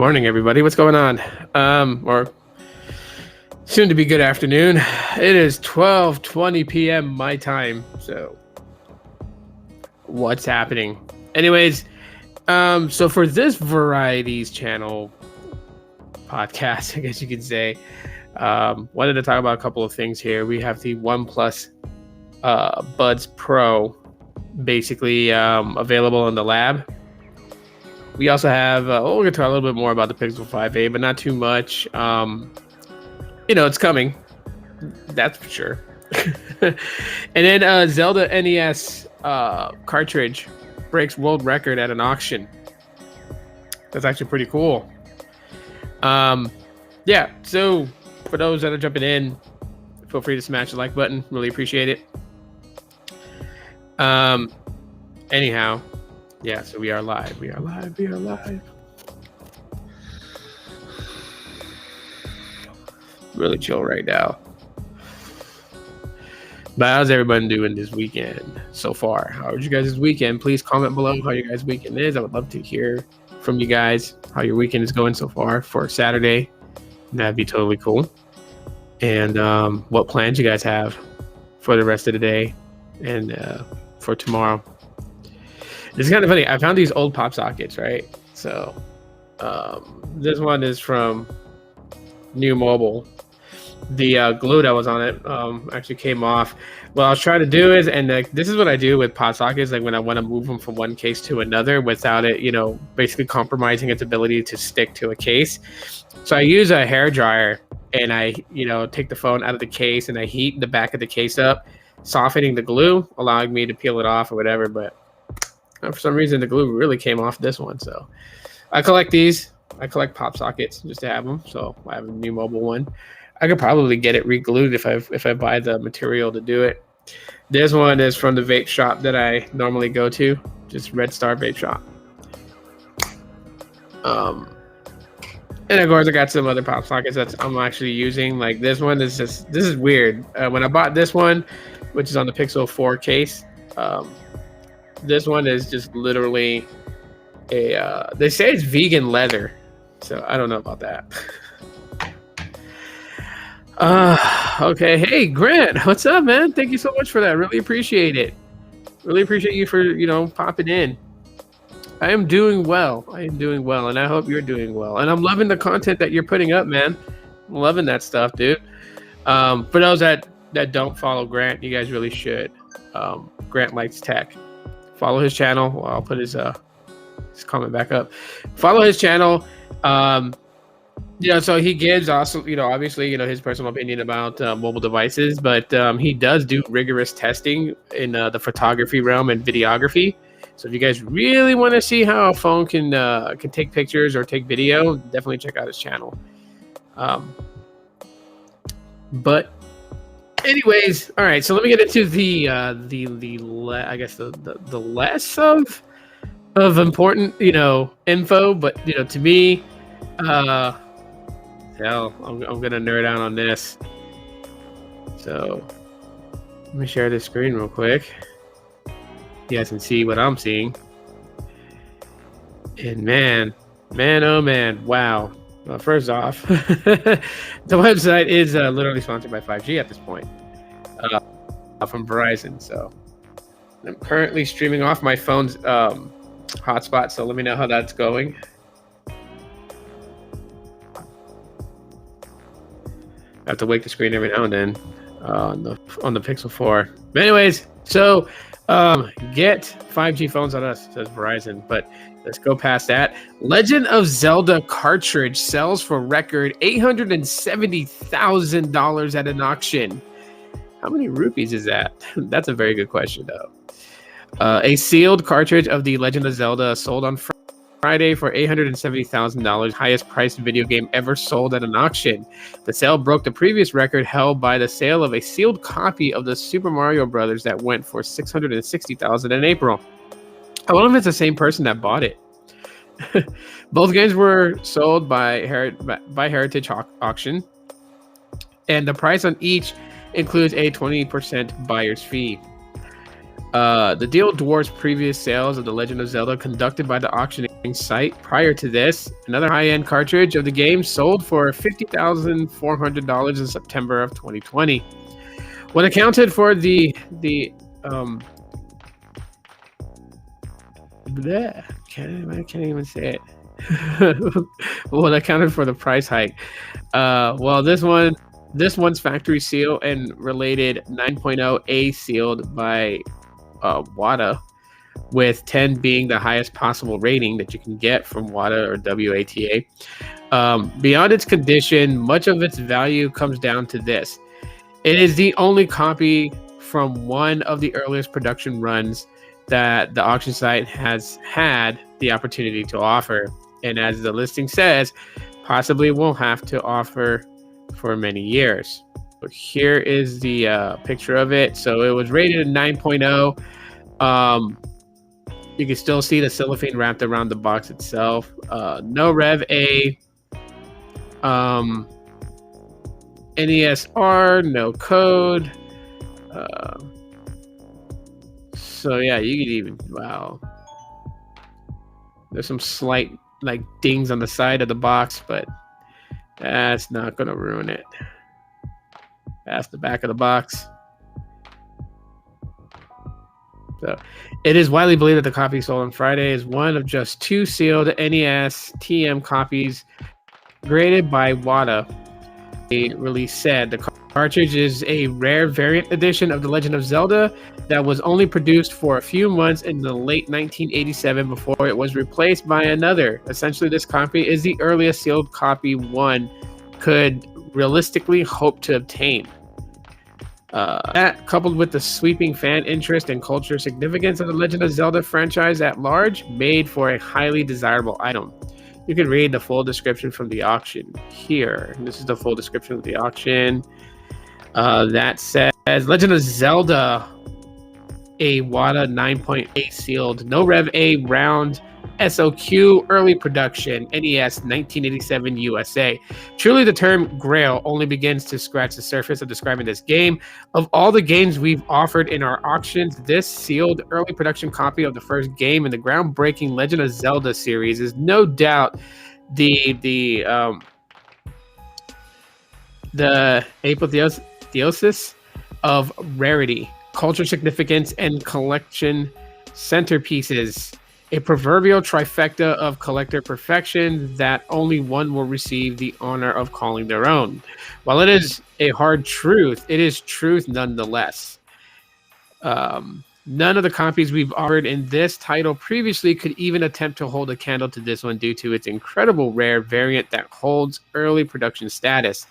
Morning, everybody. What's going on? Or soon to be good afternoon. It is 12:20 p.m. my time. So, what's happening? Anyways, so for this Varieties channel podcast, I guess you could say, wanted to talk about a couple of things here. We have the OnePlus Buds Pro, basically available in the lab. We also have, we're going to talk a little bit more about the Pixel 5a, but not too much. It's coming. That's for sure. And then Zelda NES cartridge breaks world record at an auction. That's actually pretty cool. Yeah, so for those that are jumping in, feel free to smash the like button. Really appreciate it. Anyhow. Yeah, so we are live. Really chill right now. But how's everybody doing this weekend so far? How was you guys this weekend? Please comment below how your guys' weekend is. I would love to hear from you guys how your weekend is going so far for Saturday. That'd be totally cool. And what plans you guys have for the rest of the day and for tomorrow. It's kind of funny. I found these old pop sockets, right? So this one is from New Mobile. The glue that was on it actually came off. What I was trying to do is, and this is what I do with pop sockets, like when I want to move them from one case to another without it, basically compromising its ability to stick to a case. So I use a hair dryer and I, take the phone out of the case and I heat the back of the case up, softening the glue, allowing me to peel it off or whatever. But for some reason, the glue really came off this one. So I collect these. I collect pop sockets just to have them. So I have a New Mobile one. I could probably get it re-glued if I buy the material to do it. This one is from the vape shop that I normally go to, just Red Star Vape Shop. And of course, I got some other pop sockets that I'm actually using. Like this one is this is weird. When I bought this one, which is on the Pixel 4 case, this one is just literally they say it's vegan leather, so I don't know about that. Okay. Hey, Grant, what's up, man? Thank you so much for that. Really appreciate it. Really appreciate you for, popping in. I am doing well, and I hope you're doing well. And I'm loving the content that you're putting up, man. I'm loving that stuff, dude. For those that don't follow Grant, you guys really should. Grant Likes Tech. Follow his channel. Well, I'll put his comment back up. Follow his channel. So he gives also, obviously, his personal opinion about mobile devices, but he does do rigorous testing in the photography realm and videography. So if you guys really want to see how a phone can take pictures or take video, definitely check out his channel. But anyways, all right. So let me get into the less of important, info. But to me, hell, I'm gonna nerd out on this. So let me share this screen real quick. You guys can see what I'm seeing. And man, oh man, wow. Well, first off, the website is literally sponsored by 5G at this point from Verizon. So I'm currently streaming off my phone's hotspot. So let me know how that's going. I have to wake the screen every now and then on the Pixel 4. But anyways, so get 5G phones on us, says Verizon. But let's go past that. Legend of Zelda cartridge sells for record $870,000 at an auction. How many rupees is that? That's a very good question, though. A sealed cartridge of the Legend of Zelda sold on Friday for $870,000, highest priced video game ever sold at an auction. The sale broke the previous record held by the sale of a sealed copy of the Super Mario Brothers that went for $660,000 in April. I wonder if it's the same person that bought it. Both games were sold by Heritage Auction, and the price on each includes a 20% buyer's fee. The deal dwarfs previous sales of The Legend of Zelda conducted by the auction site prior to this. Another high-end cartridge of the game sold for $50,400 in September of 2020. What accounted for the bleh, I can't even say it. What accounted for the price hike? Well, this one's factory seal and related 9.0 A sealed by WATA, with 10 being the highest possible rating that you can get from WATA or WATA. Beyond its condition, much of its value comes down to this. It is the only copy from one of the earliest production runs that the auction site has had the opportunity to offer. And as the listing says, possibly will have to offer for many years. But here is the picture of it. So it was rated a 9.0. You can still see the cellophane wrapped around the box itself. No Rev A. NESR, no code. So yeah, you could even, wow. There's some slight like dings on the side of the box, but that's not gonna ruin it. That's the back of the box. So it is widely believed that the copy sold on Friday is one of just 2 sealed NES TM copies graded by WATA. The release said the cartridge is a rare variant edition of The Legend of Zelda that was only produced for a few months in the late 1987 before it was replaced by another. Essentially, this copy is the earliest sealed copy one could realistically hope to obtain. That, coupled with the sweeping fan interest and cultural significance of the Legend of Zelda franchise at large, made for a highly desirable item. You can read the full description from the auction here. This is the full description of the auction. That says, Legend of Zelda, a WATA 9.8 sealed, no Rev A round SOQ early production, NES 1987 USA. Truly, the term grail only begins to scratch the surface of describing this game. Of all the games we've offered in our auctions, this sealed early production copy of the first game in the groundbreaking Legend of Zelda series is no doubt the apotheosis of rarity, culture significance, and collection centerpieces. A proverbial trifecta of collector perfection that only one will receive the honor of calling their own. While it is a hard truth, it is truth nonetheless. None of the copies we've offered in this title previously could even attempt to hold a candle to this one due to its incredible rare variant that holds early production status.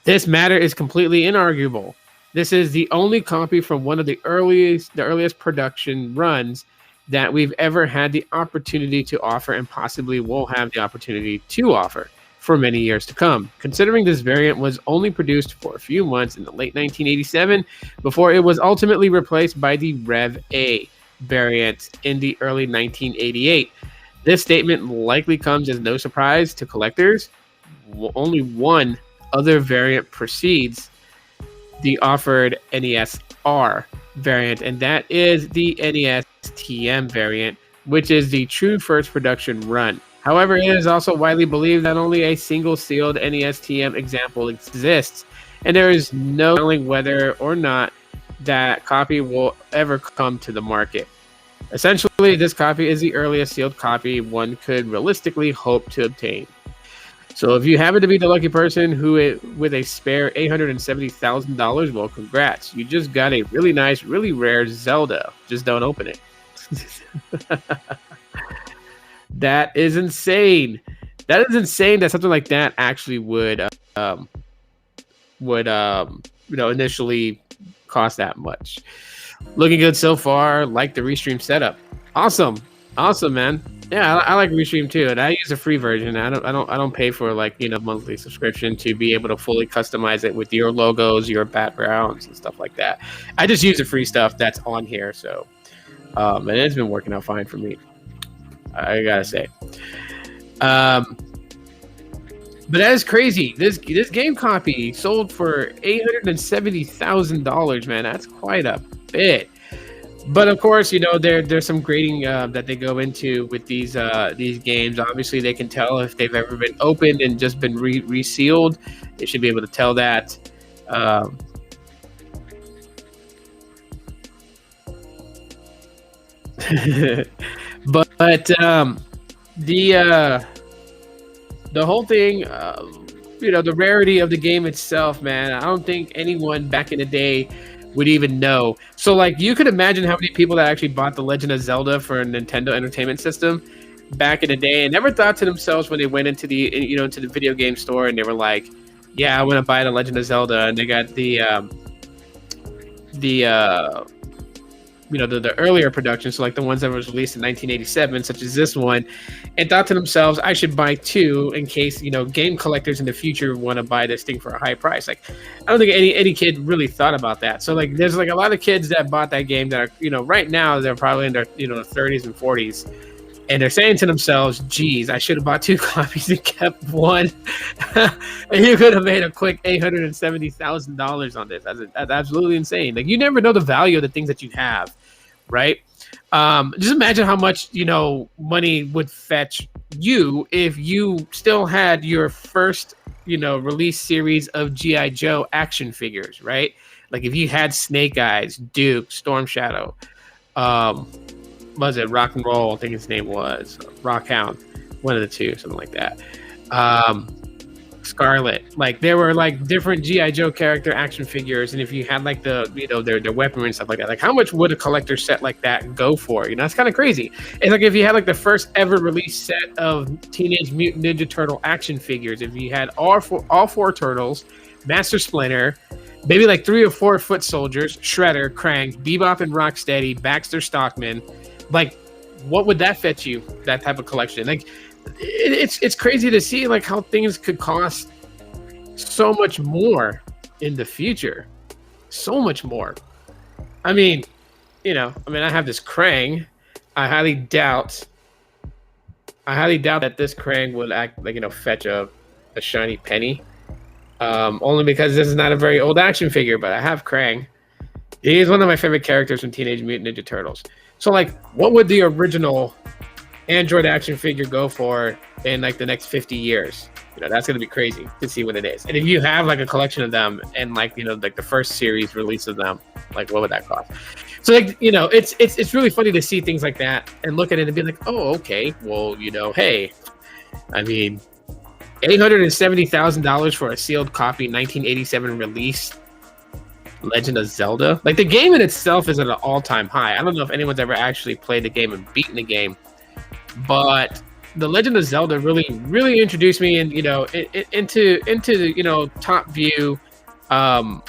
This matter is completely inarguable. This is the only copy from one of the earliest production runs that we've ever had the opportunity to offer and possibly will have the opportunity to offer for many years to come. Considering this variant was only produced for a few months in the late 1987 before it was ultimately replaced by the Rev A variant in the early 1988. This statement likely comes as no surprise to collectors. Only one other variant precedes the offered NES-R variant, and that is the NES TM variant, which is the true first production run. However, it is also widely believed that only a single sealed NES TM example exists, and there is no telling whether or not that copy will ever come to the market. Essentially, this copy is the earliest sealed copy one could realistically hope to obtain. So if you happen to be the lucky person who, with a spare $870,000, well, congrats. You just got a really nice, really rare Zelda. Just don't open it. That is insane. That is insane that something like that actually would initially cost that much. Looking good so far. Like the Restream setup. Awesome, man. Yeah, I like Restream too, and I use a free version. I don't pay for monthly subscription to be able to fully customize it with your logos, your backgrounds, and stuff like that. I just use the free stuff that's on here, so and it's been working out fine for me, I gotta say. But that is crazy. This game copy sold for $870,000, man. That's quite a bit. But of course, there's some grading that they go into with these games. Obviously, they can tell if they've ever been opened and just been resealed. They should be able to tell that. Um, but the the whole thing, the rarity of the game itself, man. I don't think anyone back in the day would even know. So, like, you could imagine how many people that actually bought the Legend of Zelda for a Nintendo Entertainment System back in the day and never thought to themselves when they went into the video game store and they were like, "Yeah, I want to buy the Legend of Zelda," and they got the the earlier productions, so like the ones that was released in 1987, such as this one, and thought to themselves, I should buy two in case game collectors in the future want to buy this thing for a high price. Like, I don't think any kid really thought about that. So like, there's like a lot of kids that bought that game that are right now they're probably in their 30s and 40s, and they're saying to themselves, geez, I should have bought two copies and kept one. And you could have made a quick $870,000 on this. That's absolutely insane. Like, you never know the value of the things that you have, right? Just imagine how much money would fetch you if you still had your first release series of GI Joe action figures, right? Like if you had Snake Eyes, Duke, Storm Shadow, was it Rock and Roll? I think his name was Rockhound, one of the two, something like that. Scarlet, like there were like different GI Joe character action figures, and if you had like the their weaponry and stuff like that, like how much would a collector set like that go for? It's kind of crazy. It's like if you had like the first ever released set of Teenage Mutant Ninja Turtle action figures, if you had all four turtles, Master Splinter, maybe like 3 or 4 foot soldiers, Shredder, Krang, Bebop and Rocksteady, Baxter Stockman, like what would that fetch you? That type of collection, like. It's crazy to see like how things could cost so much more in the future, so much more. I mean, I have this Krang. I highly doubt that this Krang would act like fetch a shiny penny. Only because this is not a very old action figure, but I have Krang. He is one of my favorite characters from Teenage Mutant Ninja Turtles. So like, what would the original Android action figure go for in like the next 50 years? That's going to be crazy to see what it is. And if you have like a collection of them and like like the first series release of them, like what would that cost? So like it's really funny to see things like that and look at it and be like, oh, okay, well, hey, I mean, $870,000 for a sealed copy 1987 release Legend of Zelda. Like the game in itself is at an all-time high. I don't know if anyone's ever actually played the game and beaten the game, but the Legend of Zelda really introduced me into top view kind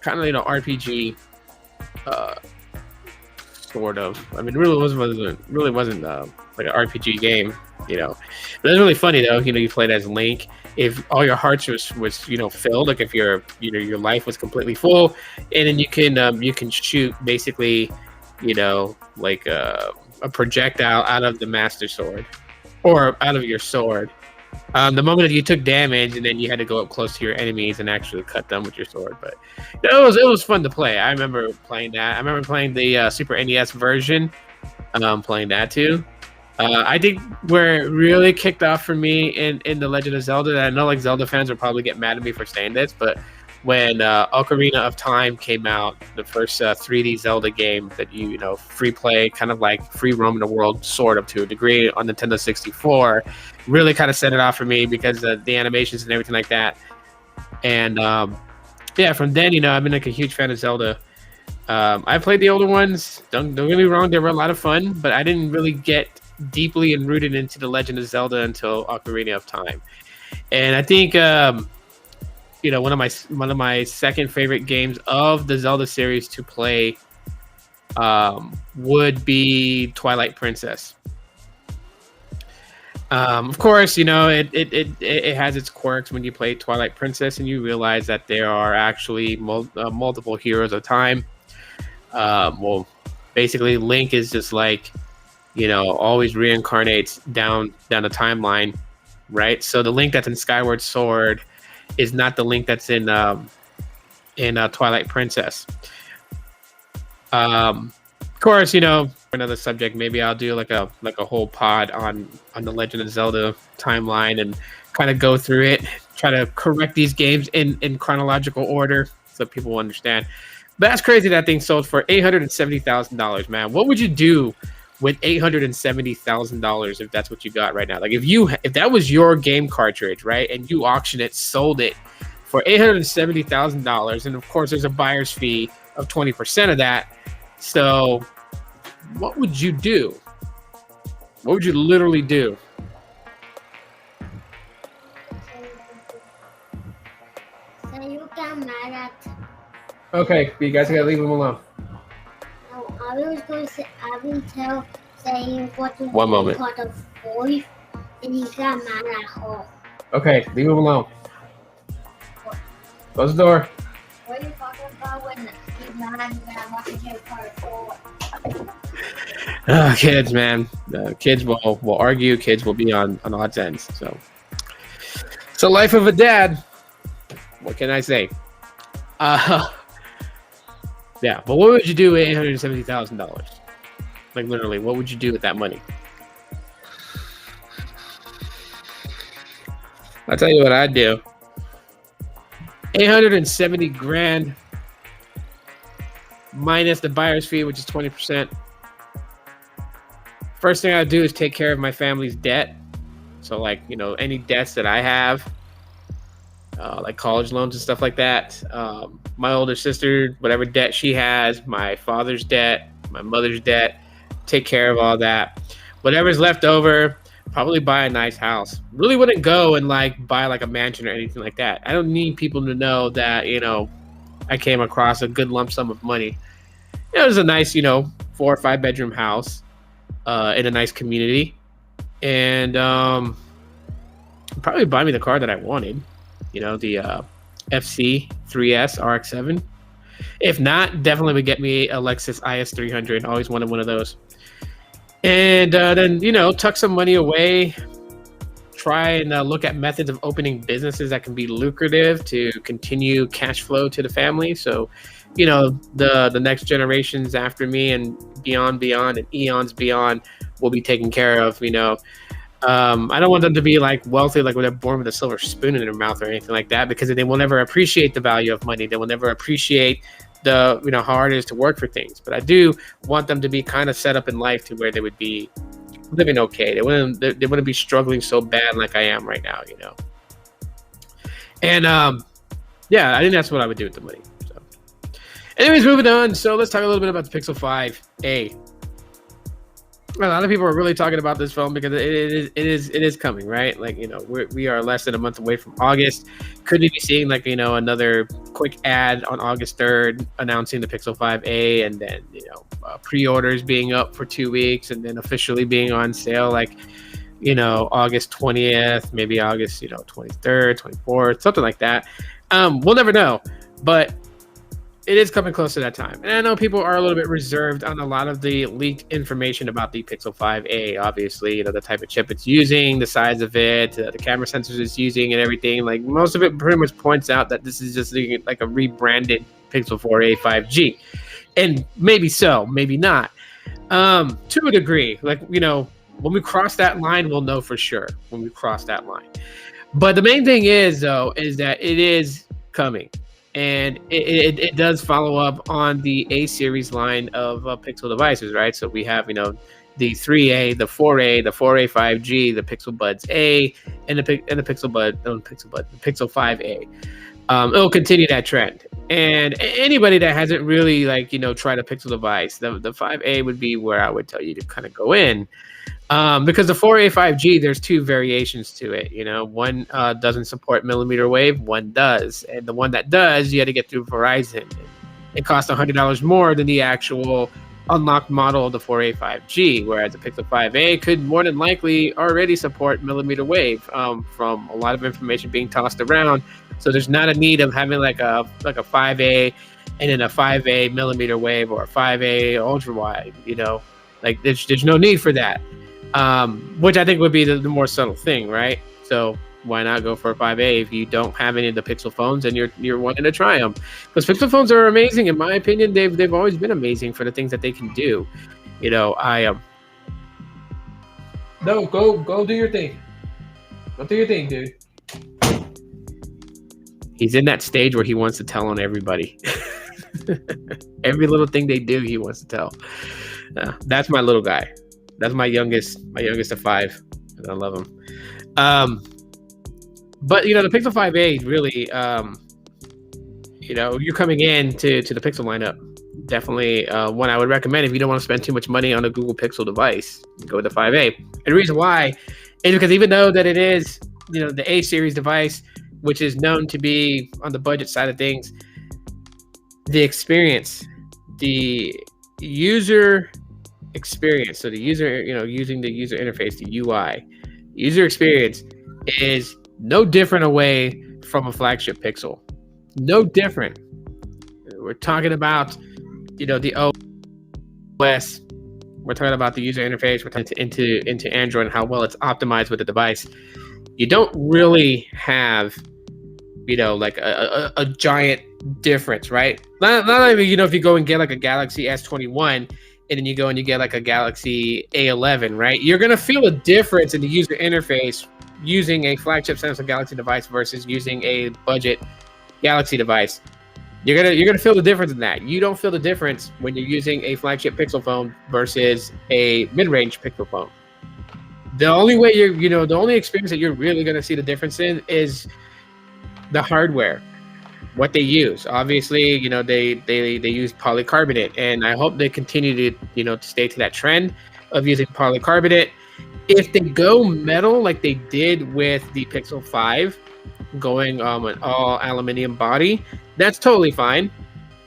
of RPG sort of. I mean, it really wasn't like an RPG game, but it's really funny though. You played as Link. If all your hearts was filled, like if your life was completely full, and then you can shoot basically like a projectile out of the Master Sword or out of your sword. The moment that you took damage, and then you had to go up close to your enemies and actually cut them with your sword. But it was fun to play. I remember playing that. I remember playing the Super NES version, playing that too. I think where it really kicked off for me in the Legend of Zelda, and I know like Zelda fans will probably get mad at me for saying this, but when Ocarina of Time came out, the first 3D Zelda game that free play, kind of like free roam in the world, sort of to a degree, on Nintendo 64, really kind of set it off for me because of the animations and everything like that. And from then, I've been like a huge fan of Zelda. I played the older ones. Don't get me wrong, they were a lot of fun, but I didn't really get deeply and rooted into the Legend of Zelda until Ocarina of Time. And I think one of my second favorite games of the Zelda series to play would be Twilight Princess. Of course, it has its quirks when you play Twilight Princess and you realize that there are actually multiple heroes of time. Well, basically, Link is just like always reincarnates down the timeline, right? So the Link that's in Skyward Sword is not the Link that's in Twilight Princess. Of course, you know, for another subject, maybe I'll do like a whole pod on the Legend of Zelda timeline and kind of go through it, try to correct these games in chronological order so people will understand. But that's crazy that thing sold for $870,000, man. What would you do with $870,000 if that's what you got right now? Like if that was your game cartridge, right, and you auction it, sold it for $870,000, and of course there's a buyer's fee of 20% of that. So what would you do? What would you literally do? So you get mad at. Okay, you guys gotta leave him alone. No, I was going to say, I will tell saying what you One moment. called a voice, and he got mad at her. Okay, leave him alone. Close the door. What are you talking about when he's mad at me and I'm watching him part of Kids, man. Kids will argue. Kids will be on odds ends. So it's the life of a dad. What can I say? Yeah, but what would you do with $870,000? Like literally, what would you do with that money? I'll tell you what I'd do. 870 grand minus the buyer's fee, which is 20%. First thing I'd do is take care of my family's debt. So like, you know, any debts that I have, like college loans and stuff like that. My older sister, whatever debt she has, my father's debt, my mother's debt, take care of all that. Whatever's left over, probably buy a nice house. Really wouldn't go and like buy like a mansion or anything like that. I don't need people to know that, you know, I came across a good lump sum of money. It was a nice, you know, 4 or 5 bedroom house in a nice community. And probably buy me the car that I wanted. You know, the FC 3S RX-7. If not, definitely would get me a Lexus IS 300. Always wanted one of those. And then, you know, tuck some money away. Try and look at methods of opening businesses that can be lucrative to continue cash flow to the family. So, you know, the next generations after me and beyond, and eons beyond will be taken care of, you know. I don't want them to be like wealthy, like when they're born with a silver spoon in their mouth or anything like that, because they will never appreciate the value of money. They will never appreciate the, you know, how hard it is to work for things. But I do want them to be kind of set up in life to where they would be living okay. They wouldn't be struggling so bad like I am right now, you know. And yeah, I think that's what I would do with the money. So, anyways, moving on. So let's talk a little bit about the Pixel 5a. A lot of people are really talking about this phone because it is coming, right? Like, you know, we are less than a month away from August. Could we be seeing like, you know, another quick ad on August 3rd announcing the Pixel 5a, and then, you know, pre-orders being up for 2 weeks, and then officially being on sale like, you know, August 20th, maybe August, you know, 23rd, 24th, something like that. We'll never know, but it is coming close to that time. And I know people are a little bit reserved on a lot of the leaked information about the Pixel 5a. Obviously, you know, the type of chip it's using, the size of it, the camera sensors it's using and everything. Like, most of it pretty much points out that this is just like a rebranded Pixel 4a 5G. And maybe so, maybe not. To a degree. Like, you know, when we cross that line, we'll know for sure when we cross that line. But the main thing is, though, is that it is coming. And it does follow up on the A series line of Pixel devices, right? So we have, you know, the 3A, the 4A, the 4A 5G, the Pixel Buds A, and the Pixel 5A. It'll continue that trend. And anybody that hasn't really, like, you know, tried a Pixel device, the 5A would be where I would tell you to kind of go in. Because the 4A 5G, there's 2 variations to it. You know, one doesn't support millimeter wave, one does. And the one that does, you had to get through Verizon. It costs $100 more than the actual unlocked model of the 4A 5G, whereas the Pixel 5A could more than likely already support millimeter wave from a lot of information being tossed around. So there's not a need of having like a 5A and then a 5A millimeter wave or a 5A ultra wide, you know. Like, there's no need for that. Which I think would be the more subtle thing, right? So why not go for a 5A if you don't have any of the Pixel phones and you're wanting to try them? Because Pixel phones are amazing, in my opinion. They've always been amazing for the things that they can do. You know, no, go do your thing. Go do your thing, dude. He's in that stage where he wants to tell on everybody. Every little thing they do, he wants to tell. That's my little guy. That's my youngest of 5. And I love him. But, you know, the Pixel 5A really, you know, you're coming in to the Pixel lineup. Definitely one I would recommend if you don't want to spend too much money on a Google Pixel device. Go with the 5A. And the reason why is because even though that it is, you know, the A series device, which is known to be on the budget side of things, the experience, the user experience, so the user, you know, using the user interface, the UI, user experience is no different away from a flagship Pixel. No different. We're talking about, you know, the OS. We're talking about the user interface. We're talking into Android and how well it's optimized with the device. You don't really have, you know, like a giant difference, right? Not even, you know, if you go and get like a Galaxy S21 and then you go and you get like a Galaxy A11, right? You're gonna feel a difference in the user interface using a flagship Samsung Galaxy device versus using a budget Galaxy device. You're gonna feel the difference in that. You don't feel the difference when you're using a flagship Pixel phone versus a mid-range Pixel phone. The only way the only experience that you're really gonna see the difference in is the hardware, what they use. Obviously, you know, they use polycarbonate, and I hope they continue to, you know, to stay to that trend of using polycarbonate. If they go metal like they did with the Pixel 5, going an all aluminum body, that's totally fine.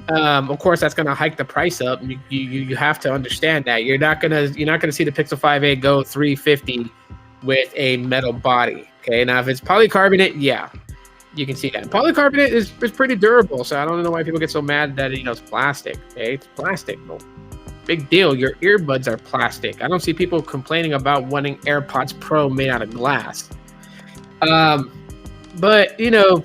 Of course, that's gonna hike the price up. You have to understand that you're not gonna see the Pixel 5A go $350 with a metal body. Okay, now if it's polycarbonate, yeah, you can see that. Polycarbonate is pretty durable, so I don't know why people get so mad that, you know, it's plastic. Okay, it's plastic. No big deal. Your earbuds are plastic. I don't see people complaining about wanting AirPods Pro made out of glass. But, you know,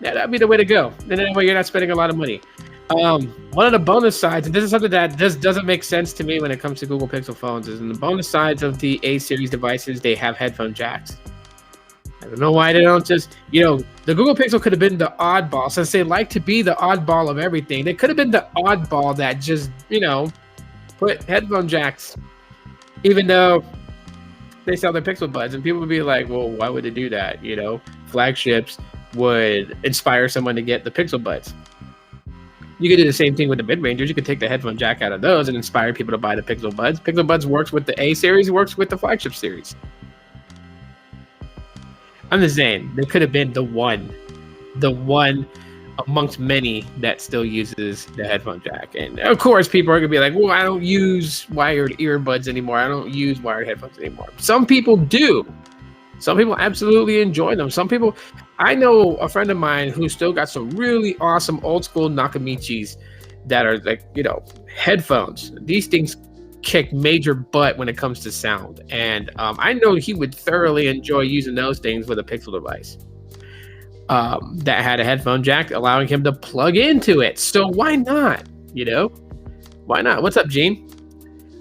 yeah, that'd be the way to go. And that way you're not spending a lot of money. One of the bonus sides, and this is something that just doesn't make sense to me when it comes to Google Pixel phones, is in the bonus sides of the A series devices, they have headphone jacks. I don't know why they don't just, you know, the Google Pixel could have been the oddball. Since they like to be the oddball of everything, they could have been the oddball that just, you know, put headphone jacks, even though they sell their Pixel Buds. And people would be like, well, why would they do that? You know, flagships would inspire someone to get the Pixel Buds. You could do the same thing with the mid-rangers. You could take the headphone jack out of those and inspire people to buy the Pixel Buds. Pixel Buds works with the A series, works with the flagship series. I'm just saying, they could have been the one amongst many that still uses the headphone jack. And of course, people are gonna be like, well, I don't use wired earbuds anymore. I don't use wired headphones anymore. Some people do. Some people absolutely enjoy them. Some people, I know a friend of mine who still got some really awesome old school Nakamichis that are like, you know, headphones. These things kick major butt when it comes to sound. And I know he would thoroughly enjoy using those things with a Pixel device that had a headphone jack, allowing him to plug into it. So why not? You know, why not? What's up, Gene?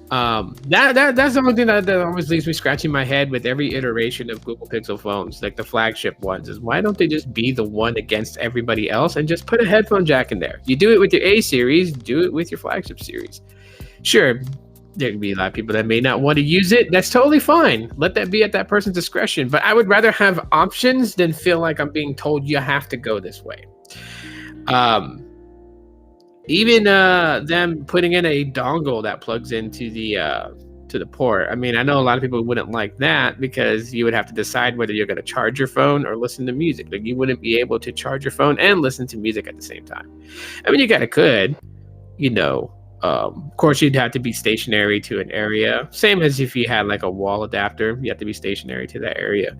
That's the only thing that always leaves me scratching my head with every iteration of Google Pixel phones, like the flagship ones, is why don't they just be the one against everybody else and just put a headphone jack in there? You do it with your A series, do it with your flagship series. Sure, there can be a lot of people that may not want to use it. That's totally fine. Let that be at that person's discretion. But I would rather have options than feel like I'm being told you have to go this way. Even them putting in a dongle that plugs into the port. I mean, I know a lot of people wouldn't like that because you would have to decide whether you're going to charge your phone or listen to music. Like, you wouldn't be able to charge your phone and listen to music at the same time. I mean, you could, you know. Of course, you'd have to be stationary to an area. Same as if you had like a wall adapter, you have to be stationary to that area.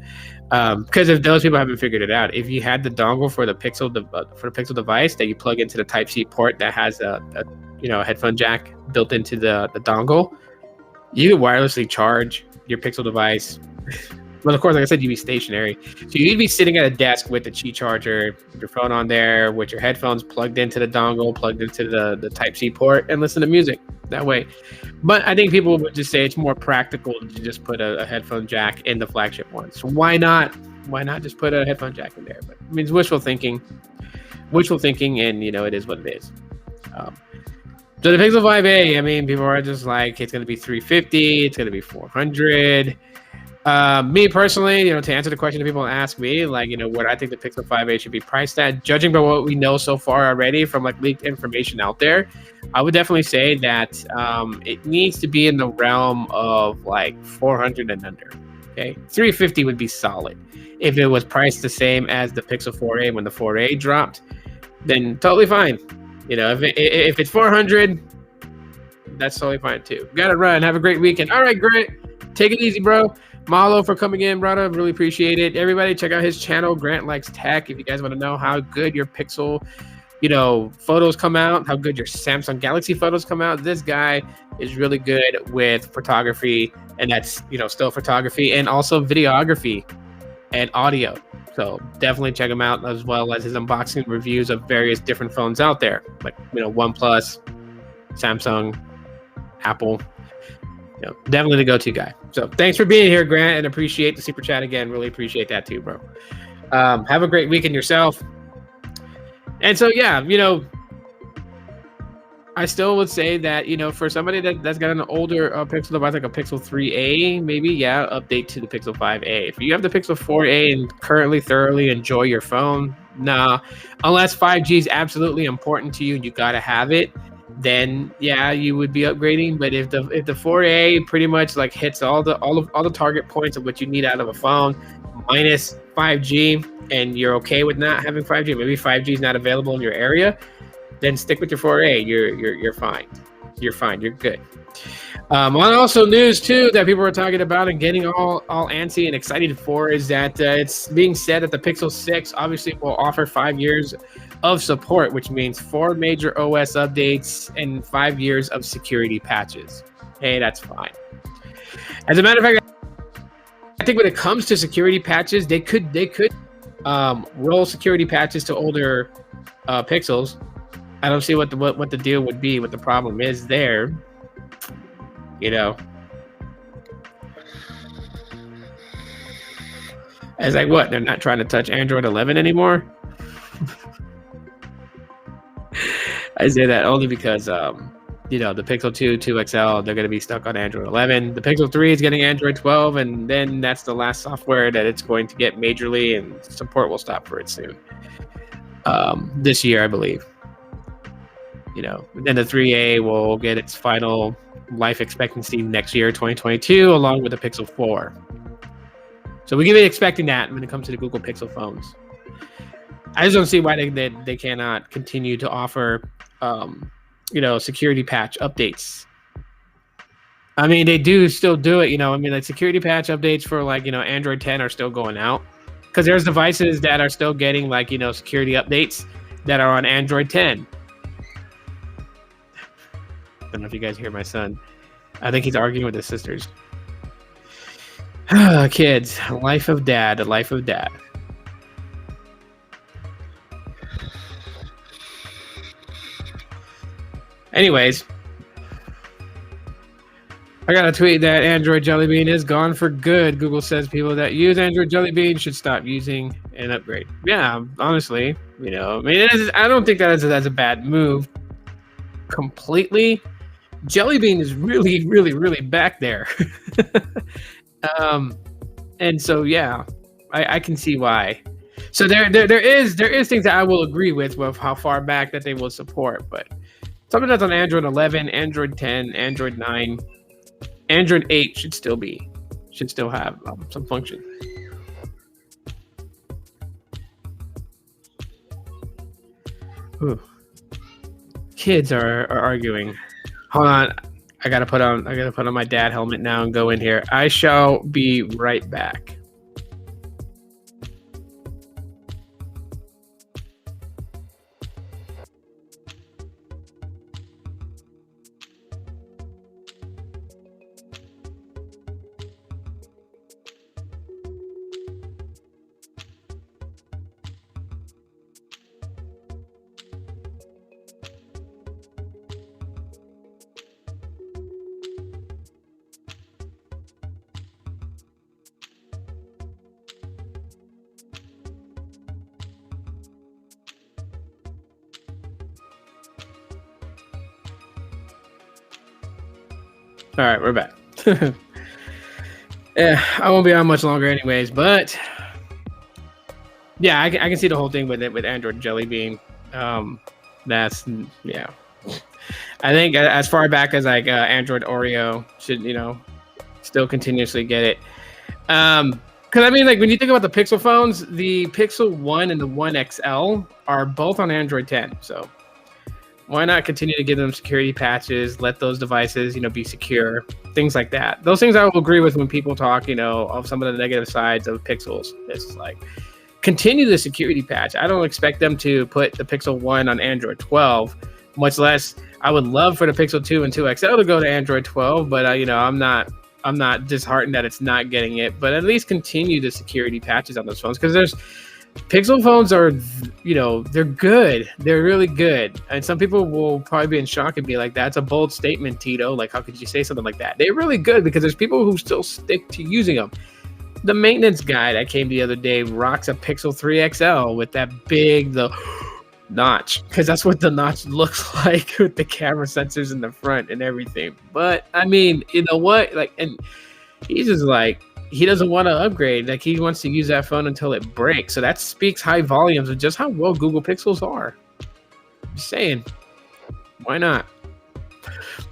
Because if those people haven't figured it out, if you had the dongle for the Pixel device that you plug into the Type-C port that has a headphone jack built into the dongle, you could wirelessly charge your Pixel device Well, of course, like I said, you'd be stationary. So you'd be sitting at a desk with the Qi charger, your phone on there, with your headphones plugged into the dongle, plugged into the Type-C port, and listen to music that way. But I think people would just say it's more practical to just put a headphone jack in the flagship one. So why not? Why not just put a headphone jack in there? But I mean, it's wishful thinking, and it is what it is. So the Pixel 5a, I mean, people are just like, it's going to be $350, it's going to be $400. Me personally, to answer the question that people ask me, like, what I think the Pixel 5a should be priced at, judging by what we know so far already from like leaked information out there, I would definitely say that it needs to be in the realm of like 400 and under. Okay, 350 would be solid. If it was priced the same as the Pixel 4a when the 4a dropped, then totally fine. If it's 400, that's totally fine too. Gotta run. Have a great weekend. All right, Grant. Take it easy, bro. Mahalo for coming in, brother. Really appreciate it. Everybody, check out his channel, Grant Likes Tech. If you guys want to know how good your Pixel, photos come out, how good your Samsung Galaxy photos come out, this guy is really good with photography, and that's, still photography and also videography and audio. So definitely check him out, as well as his unboxing reviews of various different phones out there, like, OnePlus, Samsung, Apple. Definitely the go-to guy. So thanks for being here, Grant, and appreciate the super chat again. Really appreciate that too, bro. Have a great weekend yourself. And so, yeah, I still would say that, for somebody that's got an older Pixel device, like a Pixel 3a, maybe, update to the Pixel 5a. If you have the Pixel 4a and currently thoroughly enjoy your phone, nah. Unless 5G is absolutely important to you and you got to have it, then you would be upgrading. But if the 4a pretty much like hits all the target points of what you need out of a phone minus 5G, and you're okay with not having 5G, maybe 5G is not available in your area, then stick with your 4a. You're fine. You're fine. You're good. Also news too that people are talking about and getting all antsy and excited for is that it's being said that the Pixel 6 obviously will offer 5 years of support, which means 4 major OS updates and 5 years of security patches. Hey, that's fine. As a matter of fact, I think when it comes to security patches, they could roll security patches to older Pixels. I don't see what the deal would be, what the problem is there. It's like, what? They're not trying to touch Android 11 anymore? I say that only because, the Pixel 2, 2XL, they're going to be stuck on Android 11. The Pixel 3 is getting Android 12, and then that's the last software that it's going to get majorly, and support will stop for it soon. This year, I believe. Then the 3A will get its final life expectancy next year, 2022, along with the Pixel 4. So we can be expecting that when it comes to the Google Pixel phones. I just don't see why they cannot continue to offer, security patch updates. I mean, they do still do it, like security patch updates for like, Android 10 are still going out, because there's devices that are still getting like, security updates that are on Android 10. I don't know if you guys hear my son. I think he's arguing with his sisters. Kids, life of dad, the life of dad. Anyways, I got a tweet that Android Jelly Bean is gone for good. Google says people that use Android Jelly Bean should stop using and upgrade. Yeah, honestly, I mean, I don't think that's a bad move completely. Jelly Bean is really, really, really back there. And so, I can see why. So there is things that I will agree with how far back that they will support, but something that's on Android 11, Android 10, Android 9, Android 8 should still have some function. Ooh. Kids are arguing. Hold on. I gotta put on my dad helmet now and go in here. I shall be right back. All right, we're back. Yeah, I won't be on much longer, anyways. But yeah, I can see the whole thing with it with Android Jelly Bean. That's yeah. I think as far back as like Android Oreo should still continuously get it. Because I mean, like when you think about the Pixel phones, the Pixel 1 and the 1 XL are both on Android 10. So why not continue to give them security patches, let those devices, be secure, things like that. Those things I will agree with when people talk, of some of the negative sides of Pixels. It's like, continue the security patch. I don't expect them to put the Pixel 1 on Android 12, much less I would love for the Pixel 2 and 2 XL to go to Android 12, but I'm not disheartened that it's not getting it, but at least continue the security patches on those phones, because there's Pixel phones are, they're good. They're really good. And some people will probably be in shock and be like, that's a bold statement, Tito. Like, how could you say something like that? They're really good because there's people who still stick to using them. The maintenance guy that came the other day rocks a Pixel 3 XL with that big, the notch, because that's what the notch looks like with the camera sensors in the front and everything. But I mean, you know what? Like, and he's just like, he doesn't want to upgrade. Like, he wants to use that phone until it breaks. So that speaks high volumes of just how well Google Pixels are. Just saying, why not?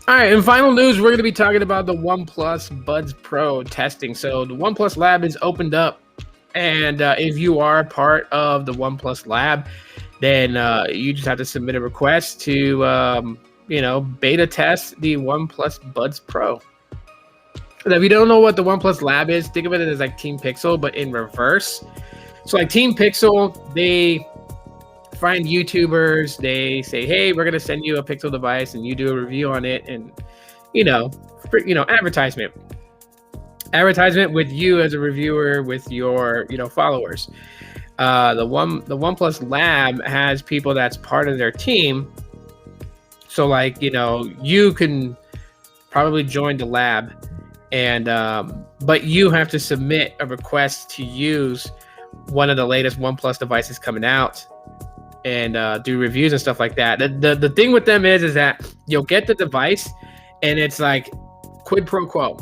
All right, in final news, we're going to be talking about the OnePlus Buds Pro testing. So the OnePlus Lab is opened up, and if you are part of the OnePlus Lab, then you just have to submit a request to, beta test the OnePlus Buds Pro. And if you don't know what the OnePlus Lab is, think of it as like Team Pixel, but in reverse. So like Team Pixel, they find YouTubers, they say, hey, we're going to send you a Pixel device and you do a review on it, and, advertisement with you as a reviewer with your, followers. The OnePlus Lab has people that's part of their team. So like, you can probably join the lab, and but you have to submit a request to use one of the latest OnePlus devices coming out and do reviews and stuff like that. The thing with them is that you'll get the device and it's like quid pro quo,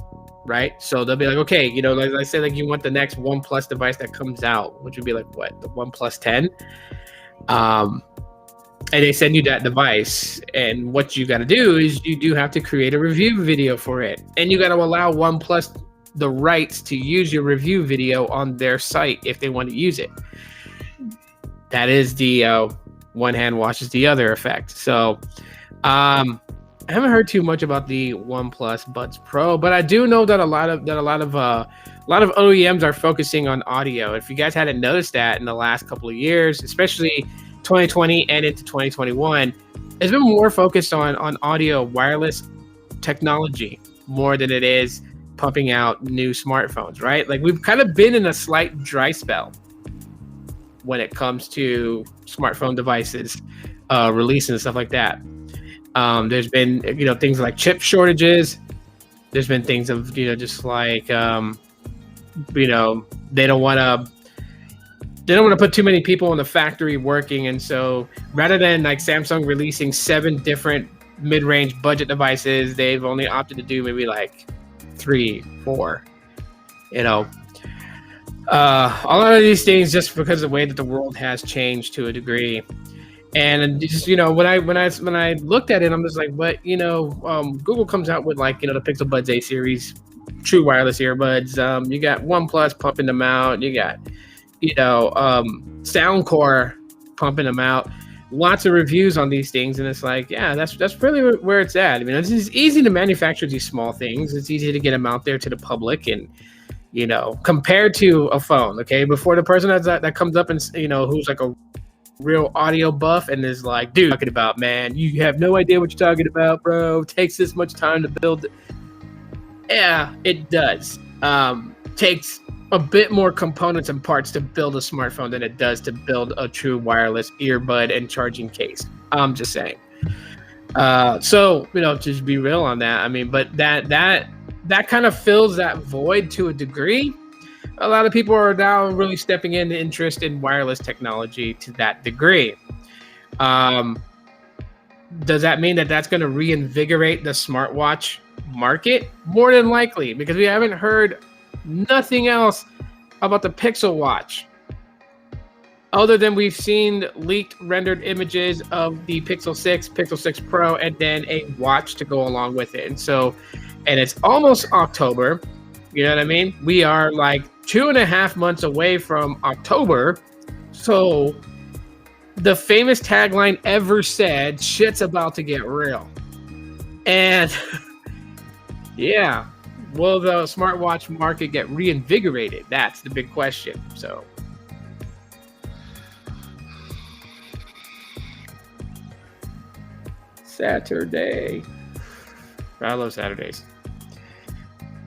right? So they'll be like, okay, like I said, like you want the next OnePlus device that comes out, which would be like what, the OnePlus 10. And they send you that device, and what you got to do is you do have to create a review video for it, and you got to allow OnePlus the rights to use your review video on their site if they want to use it. That is the one hand washes the other effect. So I haven't heard too much about the OnePlus Buds Pro, but I do know that a lot of OEMs are focusing on audio. If you guys hadn't noticed that in the last couple of years, especially 2020 and into 2021, it's been more focused on audio, wireless technology more than it is pumping out new smartphones, right? Like we've kind of been in a slight dry spell when it comes to smartphone devices releasing and stuff like that. There's been things like chip shortages. There's been things of just like they don't want to put too many people in the factory working, and so rather than like Samsung releasing 7 different mid-range budget devices, they've only opted to do maybe like 3, 4. A lot of these things just because of the way that the world has changed to a degree. And just when I looked at it, I'm just like, but Google comes out with like the Pixel Buds A series, true wireless earbuds. You got OnePlus pumping them out. You got Soundcore pumping them out. Lots of reviews on these things, and it's like, yeah, that's really where it's at. I mean, it's easy to manufacture these small things. It's easy to get them out there to the public, and compared to a phone. Okay, before the person that comes up and who's like a real audio buff and is like, dude, talking about, man, you have no idea what you're talking about, bro. It takes this much time to build. Yeah, it does. Takes a bit more components and parts to build a smartphone than it does to build a true wireless earbud and charging case. I'm just saying. So just be real on that. I mean, but that kind of fills that void to a degree. A lot of people are now really stepping in interest in wireless technology to that degree. Does that mean that that's going to reinvigorate the smartwatch market, more than likely, because we haven't heard nothing else about the Pixel Watch. Other than we've seen leaked rendered images of the Pixel 6, Pixel 6 Pro, and then a watch to go along with it. And it's almost October. You know what I mean? We are like 2.5 months away from October. So the famous tagline ever said, shit's about to get real. And yeah, will the smartwatch market get reinvigorated? That's the big question. So Saturday. I love Saturdays.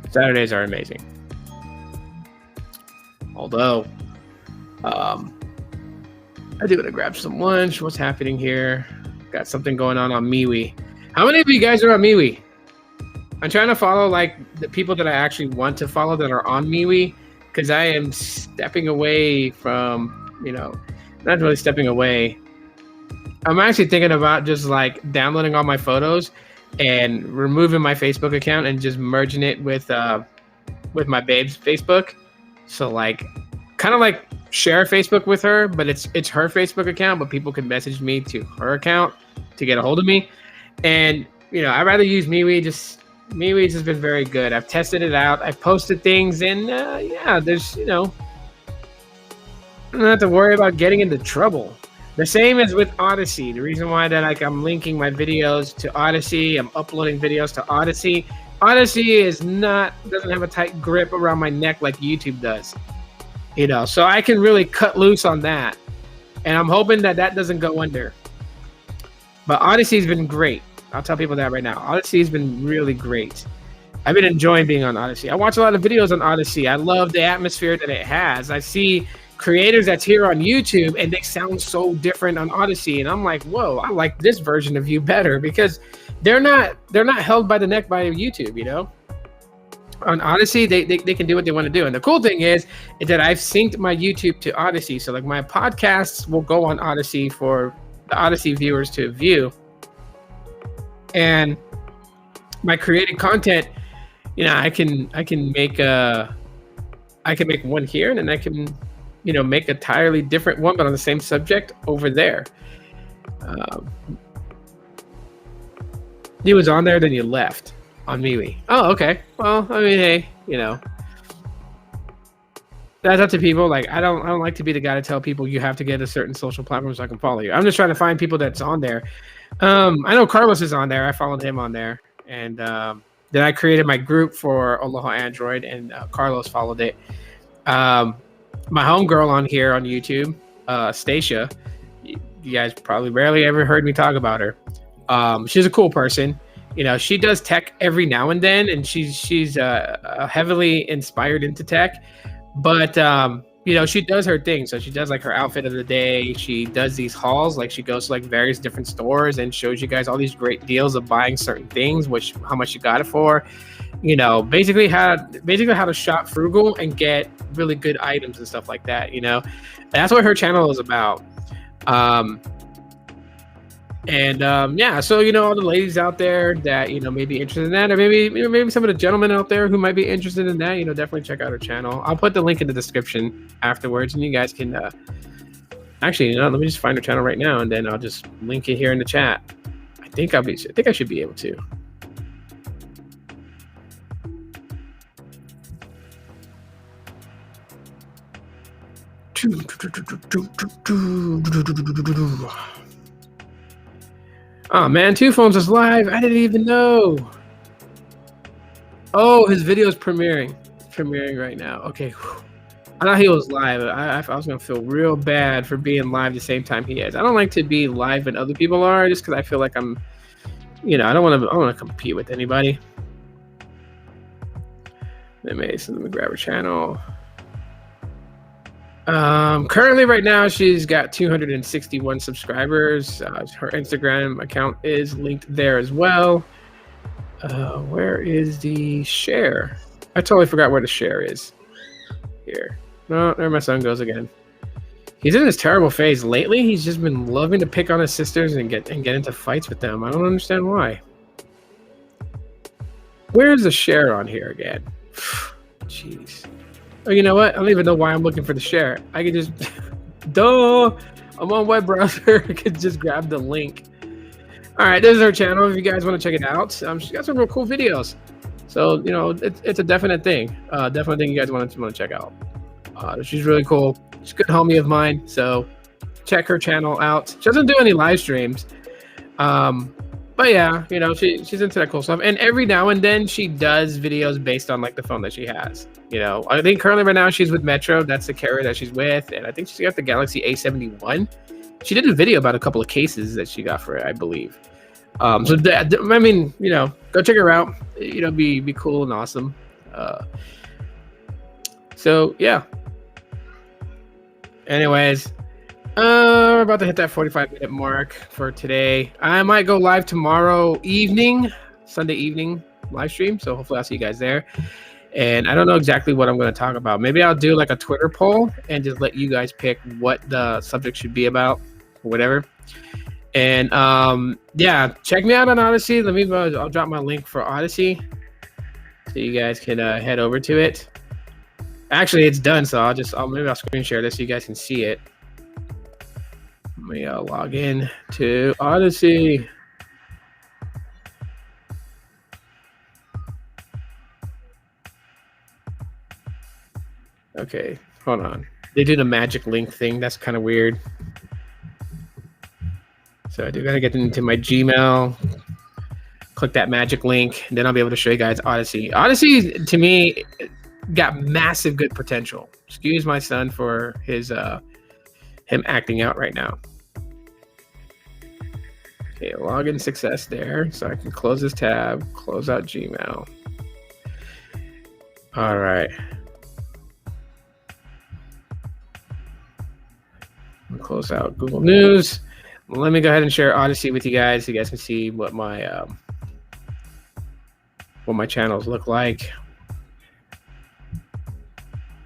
Saturdays are amazing. Although, I do want to grab some lunch. What's happening here? Got something going on MeWe. How many of you guys are on MeWe? I'm trying to follow like the people that I actually want to follow that are on MeWe, because I am stepping away from, not really stepping away. I'm actually thinking about just like downloading all my photos and removing my Facebook account and just merging it with my babe's Facebook. So like, kind of like share Facebook with her, but it's her Facebook account, but people can message me to her account to get a hold of me. And I'd rather use MeWe. MeWe's has been very good. I've tested it out. I've posted things, and there's I don't have to worry about getting into trouble. The same as with Odyssey. The reason why that I'm linking my videos to Odyssey, I'm uploading videos to Odyssey. Odyssey doesn't have a tight grip around my neck like YouTube does. So I can really cut loose on that. And I'm hoping that doesn't go under. But Odyssey's been great. I'll tell people that right now. Odyssey's been really great. I've been enjoying being on Odyssey. I watch a lot of videos on Odyssey. I love the atmosphere that it has. I see creators that's here on YouTube, and they sound so different on Odyssey, and I'm like, whoa, I like this version of you better, because they're not held by the neck by YouTube. On Odyssey, they can do what they want to do. And the cool thing is that I've synced my YouTube to Odyssey, so like my podcasts will go on Odyssey for the Odyssey viewers to view, and my created content, I can make one here, and then I can make a entirely different one, but on the same subject over there. You was on there, then you left on MeWe. Oh, okay. Well, I mean, hey, that's up to people. Like, I don't like to be the guy to tell people you have to get a certain social platform so I can follow you. I'm just trying to find people that's on there. I know Carlos is on there. I followed him on there, and then I created my group for Aloha Android, and Carlos followed it. My homegirl on here on YouTube, Stacia, you guys probably rarely ever heard me talk about her. She's a cool person. She does tech every now and then, and she's heavily inspired into tech. But she does her thing. So she does like her outfit of the day. She does these hauls, like she goes to like various different stores and shows you guys all these great deals of buying certain things, how much you got it for. Basically how to shop frugal and get really good items and stuff like that. That's what her channel is about. So all the ladies out there that may be interested in that, or maybe some of the gentlemen out there who might be interested in that, definitely check out her channel. I'll put the link in the description afterwards, and you guys can actually, let me just find her channel right now, and then I'll just link it here in the chat. I think I should be able to. Oh man, Two Phones is live. I didn't even know. Oh, his video is premiering. It's premiering right now. Okay. I thought he was live. I was gonna feel real bad for being live the same time he is. I don't like to be live when other people are, just because I feel like I'm, I don't want to compete with anybody. Let me grab her channel. Currently right now she's got 261 subscribers. Her Instagram account is linked there as well. Where is the share? I totally forgot where the share is. Here. No, there my son goes again. He's in this terrible phase lately. He's just been loving to pick on his sisters and get into fights with them. I don't understand why. Where's the share on here again? Jeez. Oh, you know what? I don't even know why I'm looking for the share. I could just, duh. I'm on web browser. I could just grab the link. All right, this is her channel. If you guys want to check it out, she's got some real cool videos. So you know, it's a definite thing. Definite thing you guys want to check out. She's really cool. She's a good homie of mine. So check her channel out. She doesn't do any live streams. But yeah, you know, she's into that cool stuff. And every now and then she does videos based on like the phone that she has. You know, I think currently right now she's with Metro. That's the carrier that she's with. And I think she's got the Galaxy A71. She did a video about a couple of cases that she got for it, I believe. So that, I mean, you know, go check her out. You know, be cool and awesome. So yeah. Anyways, we're about to hit that 45-minute mark for today. I might go live tomorrow evening, Sunday evening live stream. So hopefully I'll see you guys there. And I don't know exactly what I'm going to talk about. Maybe I'll do like a Twitter poll and just let you guys pick what the subject should be about or whatever. And yeah, check me out on Odyssey. I'll drop my link for Odyssey so you guys can head over to it. Actually, it's done, so maybe I'll screen share this so you guys can see it. Let me log in to Odyssey. Okay, hold on. They do the magic link thing. That's kind of weird. So I do gotta get into my Gmail, click that magic link, and then I'll be able to show you guys Odyssey. Odyssey, to me, got massive good potential. Excuse my son for his him acting out right now. Okay, login success there. So I can close this tab, close out Gmail. All right. I'll close out Google News. Let me go ahead and share Odyssey with you guys so you guys can see what my channels look like.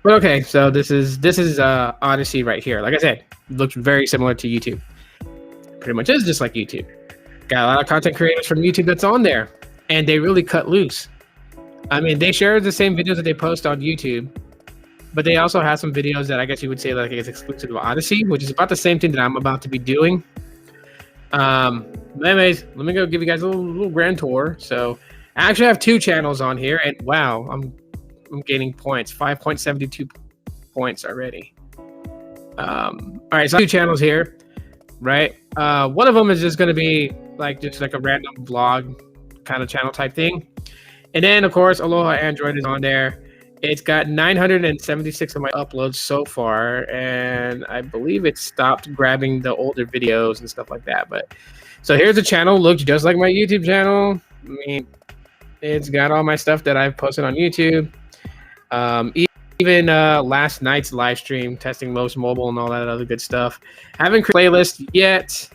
But okay, so this is Odyssey right here. Like I said, it looks very similar to YouTube. Pretty much is just like YouTube. Got a lot of content creators from YouTube that's on there, and they really cut loose. I mean, they share the same videos that they post on YouTube, but they also have some videos that I guess you would say like it's exclusive to Odyssey, which is about the same thing that I'm about to be doing. Anyways, let me go give you guys a little grand tour. So I actually have two channels on here, and wow, I'm gaining points, 5.72 points already. All right, so two channels here, right? One of them is just going to be just like a random vlog kind of channel type thing. And then of course, Aloha Android is on there. It's got 976 of my uploads so far, and I believe it stopped grabbing the older videos and stuff like that. But so here's the channel, looks just like my YouTube channel. I mean, it's got all my stuff that I've posted on YouTube. Even last night's live stream testing most mobile and all that other good stuff. Haven't created a playlist yet.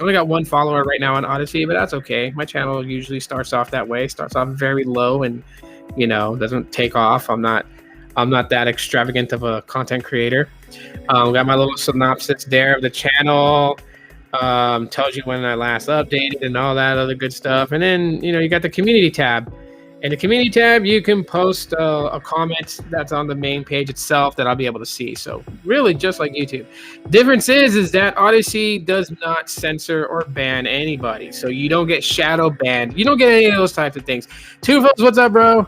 Only got one follower right now on Odyssey, but that's okay. My channel usually starts off that way. Starts off very low and doesn't take off. I'm not that extravagant of a content creator. Got my little synopsis there of the channel. Tells you when I last updated and all that other good stuff. And then you got the community tab. In the community tab, you can post a comment that's on the main page itself that I'll be able to see. So really just like YouTube. Difference is that Odyssey does not censor or ban anybody. So you don't get shadow banned. You don't get any of those types of things. Two folks, what's up, bro?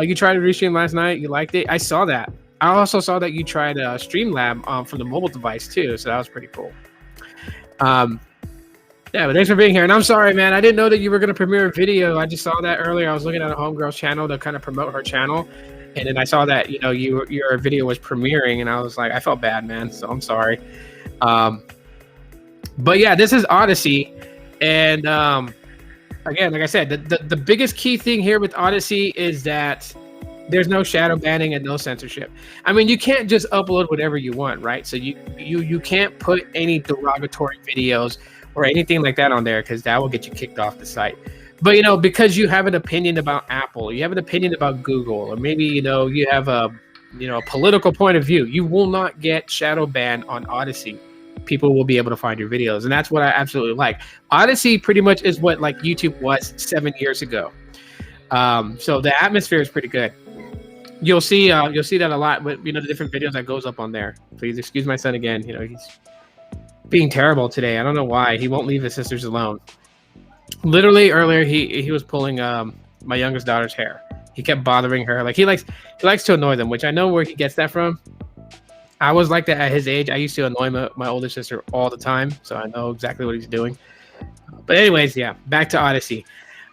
You tried to restream last night. You liked it. I saw that. I also saw that you tried Streamlab from the mobile device too. So that was pretty cool. Yeah, but thanks for being here. And I'm sorry, man. I didn't know that you were going to premiere a video. I just saw that earlier. I was looking at a homegirl's channel to kind of promote her channel. And then I saw that, your video was premiering. And I was like, I felt bad, man. So I'm sorry. But yeah, this is Odyssey. And again, like I said, the biggest key thing here with Odyssey is that there's no shadow banning and no censorship. I mean, you can't just upload whatever you want, right? So you can't put any derogatory videos or anything like that on there, because that will get you kicked off the site. But because you have an opinion about Apple, you have an opinion about Google, or maybe you have a political point of view, you will not get shadow banned on Odyssey. People will be able to find your videos, and that's what I absolutely like. Odyssey pretty much is what like YouTube was 7 years ago. So the atmosphere is pretty good. You'll see that a lot with the different videos that goes up on there. Please excuse my son again. He's being terrible today. I don't know why. He won't leave his sisters alone. Literally earlier he was pulling my youngest daughter's hair. He kept bothering her. Like he likes to annoy them, which I know where he gets that from. I was like that at his age. I used to annoy my older sister all the time, so I know exactly what he's doing. But anyways, yeah, back to Odyssey.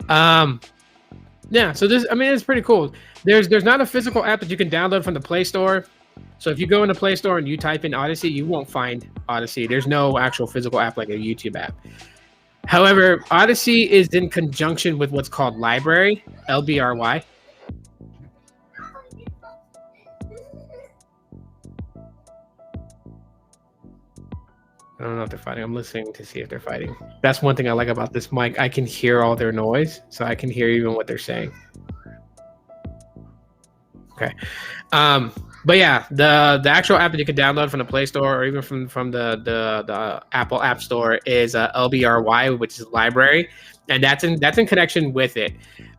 Yeah, so it's pretty cool. There's not a physical app that you can download from the Play Store. So if you go in the Play Store and you type in Odyssey, you won't find Odyssey. There's no actual physical app like a YouTube app. However, Odyssey is in conjunction with what's called Library, LBRY. I don't know if they're fighting. I'm listening to see if they're fighting. That's one thing I like about this mic. I can hear all their noise, so I can hear even what they're saying. Okay. But yeah, the actual app that you can download from the Play Store or even from the Apple App Store is LBRY, which is library, and that's in connection with it.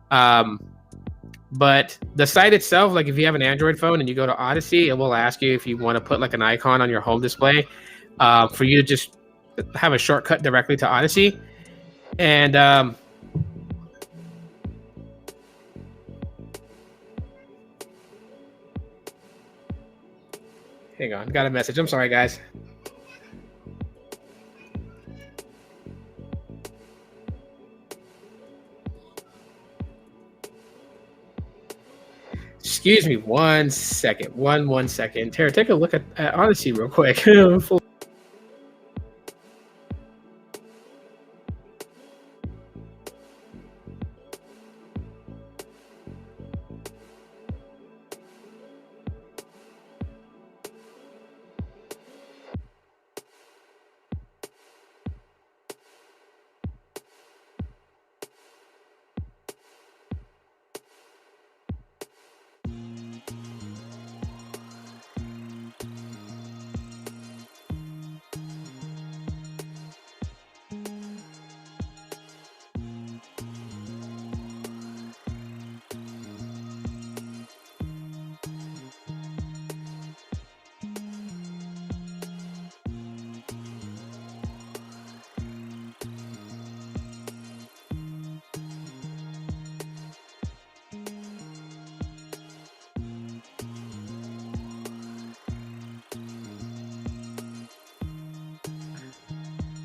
But the site itself, like if you have an Android phone and you go to Odyssey, it will ask you if you want to put like an icon on your home display for you to just have a shortcut directly to Odyssey. And hang on, got a message. I'm sorry, guys. Excuse me 1 second. One second. Tara, take a look at Odyssey real quick.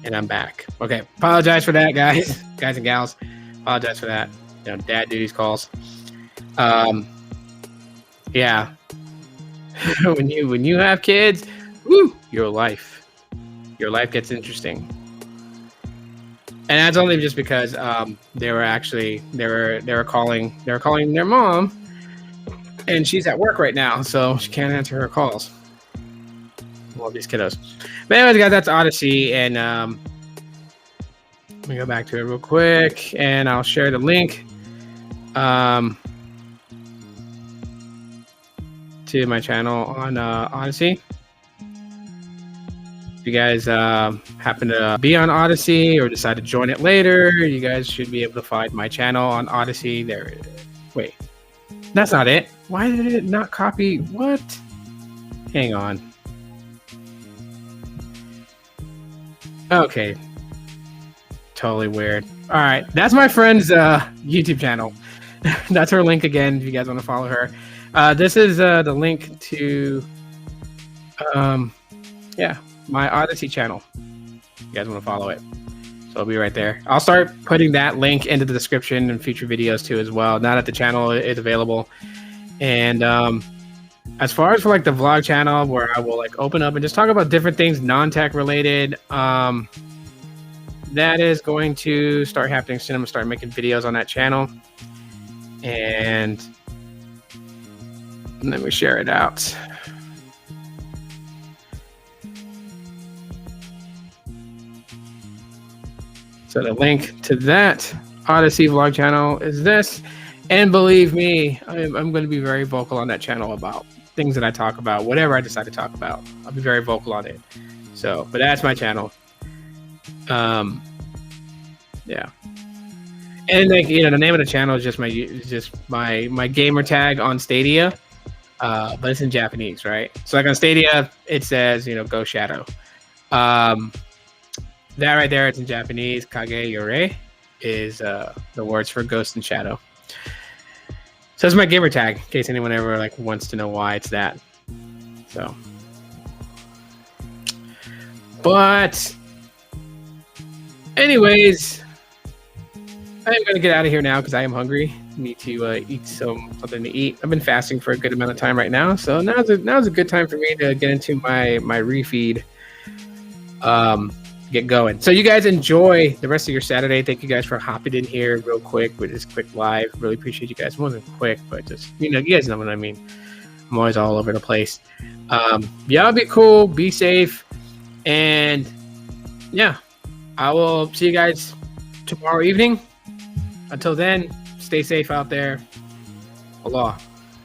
And I'm back. Okay, apologize for that, guys and gals. Apologize for that. Dad duties calls. Yeah. when you have kids, woo, your life gets interesting. And that's only just because they were calling their mom, and she's at work right now, so she can't answer her calls. Love these kiddos. But anyways, guys, that's Odyssey, and let me go back to it real quick, and I'll share the link to my channel on Odyssey. If you guys happen to be on Odyssey or decide to join it later, you guys should be able to find my channel on Odyssey. There. Wait, that's not it. Why did it not copy? What? Hang on. Okay. Totally weird. All right. That's my friend's YouTube channel. That's her link again if you guys want to follow her. This is the link to my Odyssey channel. You guys want to follow it. So it'll be right there. I'll start putting that link into the description and future videos too as well. Now that the channel is available. And as far as for like the vlog channel where I will like open up and just talk about different things non-tech related, that is going to start happening soon. I'm gonna start making videos on that channel, and let me share it out. So the link to that Odyssey vlog channel is this, and believe me, I'm going to be very vocal on that channel about things that I talk about, whatever I decide to talk about. I'll be very vocal on it. So, but that's my channel. Yeah. And like the name of the channel is just my gamer tag on Stadia, but it's in Japanese, right? So like on Stadia, it says Go Shadow. Um, that right there, it's in Japanese. Kage Yore is the words for Ghost and Shadow. So it's my gamer tag, in case anyone ever like wants to know why it's that. So, but anyways, I am going to get out of here now because I am hungry. Need to eat something to eat. I've been fasting for a good amount of time right now, so now's a good time for me to get into my refeed. Get going. So you guys enjoy the rest of your Saturday. Thank you guys for hopping in here real quick with this quick live. Really appreciate you guys. It wasn't quick, but just you guys know what I mean. I'm always all over the place. Y'all be cool, be safe, and yeah, I will see you guys tomorrow evening. Until then, stay safe out there. Aloha.